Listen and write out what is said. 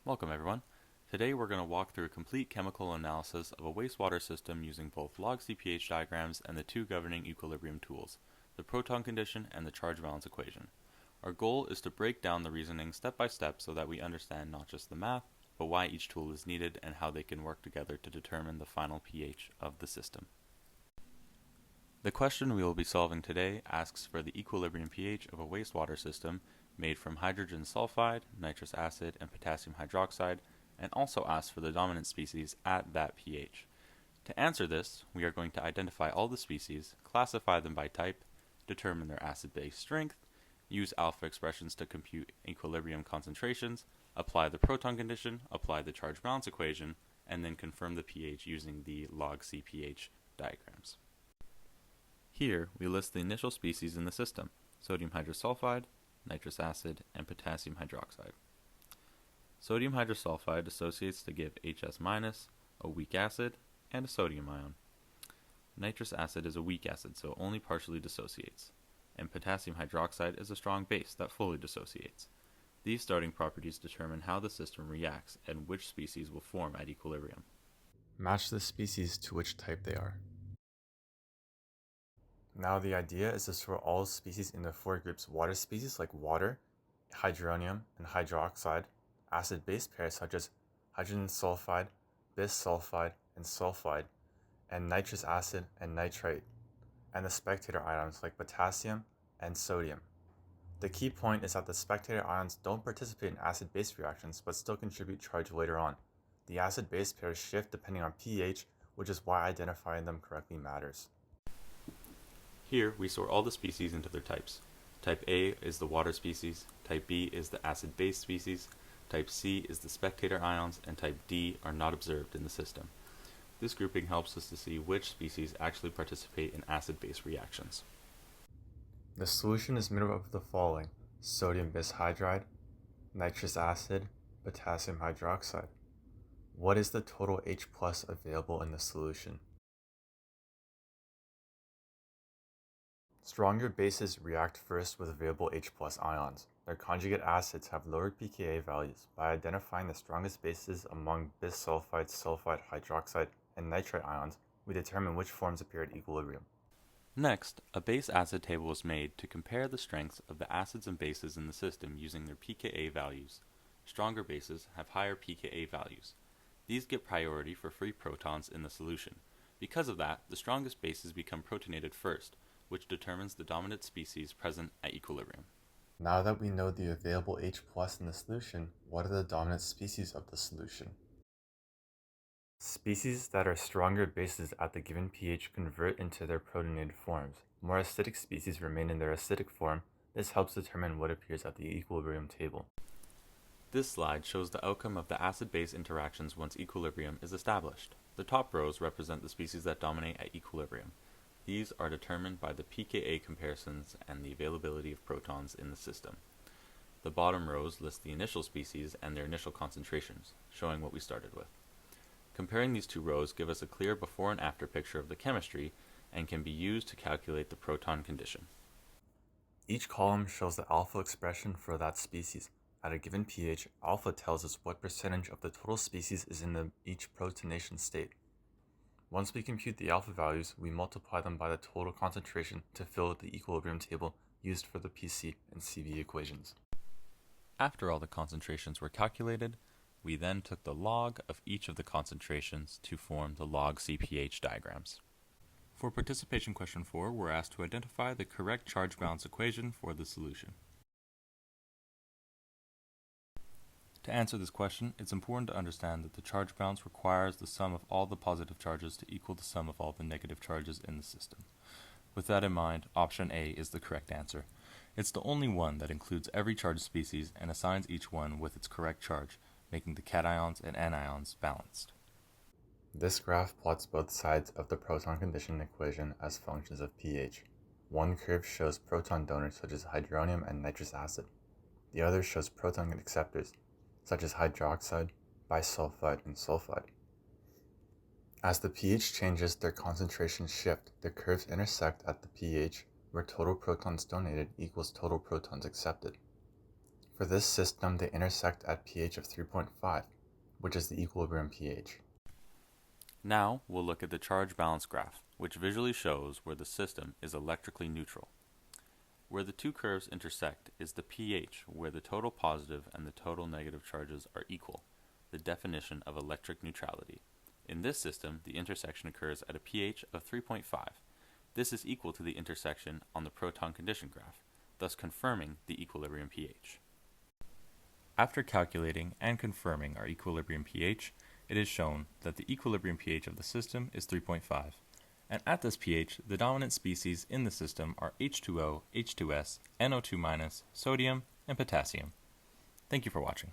Welcome everyone. Today we're going to walk through a complete chemical analysis of a wastewater system using both log CPH diagrams and the two governing equilibrium tools, the proton condition and the charge balance equation. Our goal is to break down the reasoning step by step so that we understand not just the math, but why each tool is needed and how they can work together to determine the final pH of the system. The question we will be solving today asks for the equilibrium pH of a wastewater system made from hydrogen sulfide, nitrous acid, and potassium hydroxide, and also asks for the dominant species at that pH. To answer this, we are going to identify all the species, classify them by type, determine their acid-base strength, use alpha expressions to compute equilibrium concentrations, apply the proton condition, apply the charge balance equation, and then confirm the pH using the log CPH diagrams. Here, we list the initial species in the system: sodium hydrosulfide, nitrous acid, and potassium hydroxide. Sodium hydrosulfide associates to give HS-, a weak acid, and a sodium ion. Nitrous acid is a weak acid, so it only partially dissociates, and potassium hydroxide is a strong base that fully dissociates. These starting properties determine how the system reacts and which species will form at equilibrium. Match the species to which type they are. Now the idea is to sort all species into four groups: water species like water, hydronium, and hydroxide, acid-base pairs such as hydrogen sulfide, bisulfide, and sulfide, and nitrous acid and nitrate, and the spectator ions like potassium and sodium. The key point is that the spectator ions don't participate in acid-base reactions but still contribute charge later on. The acid-base pairs shift depending on pH, which is why identifying them correctly matters. Here, we sort all the species into their types. Type A is the water species, Type B is the acid-base species, Type C is the spectator ions, and Type D are not observed in the system. This grouping helps us to see which species actually participate in acid-base reactions. The solution is made up of the following: sodium bishydride, nitrous acid, potassium hydroxide. What is the total H+ available in the solution? Stronger bases react first with available H+ ions. Their conjugate acids have lower pKa values. By identifying the strongest bases among bisulfide, sulfide, hydroxide, and nitrate ions, we determine which forms appear at equilibrium. Next, a base acid table was made to compare the strengths of the acids and bases in the system using their pKa values. Stronger bases have higher pKa values. These get priority for free protons in the solution. Because of that, the strongest bases become protonated first, which determines the dominant species present at equilibrium. Now that we know the available H+ in the solution, what are the dominant species of the solution? Species that are stronger bases at the given pH convert into their protonated forms. More acidic species remain in their acidic form. This helps determine what appears at the equilibrium table. This slide shows the outcome of the acid-base interactions once equilibrium is established. The top rows represent the species that dominate at equilibrium. These are determined by the pKa comparisons and the availability of protons in the system. The bottom rows list the initial species and their initial concentrations, showing what we started with. Comparing these two rows give us a clear before and after picture of the chemistry and can be used to calculate the proton condition. Each column shows the alpha expression for that species. At a given pH, alpha tells us what percentage of the total species is in each protonation state. Once we compute the alpha values, we multiply them by the total concentration to fill the equilibrium table used for the PC and CV equations. After all the concentrations were calculated, we then took the log of each of the concentrations to form the log CPH diagrams. For participation question 4, we're asked to identify the correct charge balance equation for the solution. To answer this question, it's important to understand that the charge balance requires the sum of all the positive charges to equal the sum of all the negative charges in the system. With that in mind, option A is the correct answer. It's the only one that includes every charged species and assigns each one with its correct charge, making the cations and anions balanced. This graph plots both sides of the proton condition equation as functions of pH. One curve shows proton donors such as hydronium and nitrous acid. The other shows proton acceptors such as hydroxide, bisulfide, and sulfide. As the pH changes, their concentrations shift. The curves intersect at the pH where total protons donated equals total protons accepted. For this system, they intersect at pH of 3.5, which is the equilibrium pH. Now we'll look at the charge balance graph, which visually shows where the system is electrically neutral. Where the two curves intersect is the pH, where the total positive and the total negative charges are equal, the definition of electric neutrality. In this system, the intersection occurs at a pH of 3.5. This is equal to the intersection on the proton condition graph, thus confirming the equilibrium pH. After calculating and confirming our equilibrium pH, it is shown that the equilibrium pH of the system is 3.5. And at this pH, the dominant species in the system are H2O, H2S, NO2-, sodium, and potassium. Thank you for watching.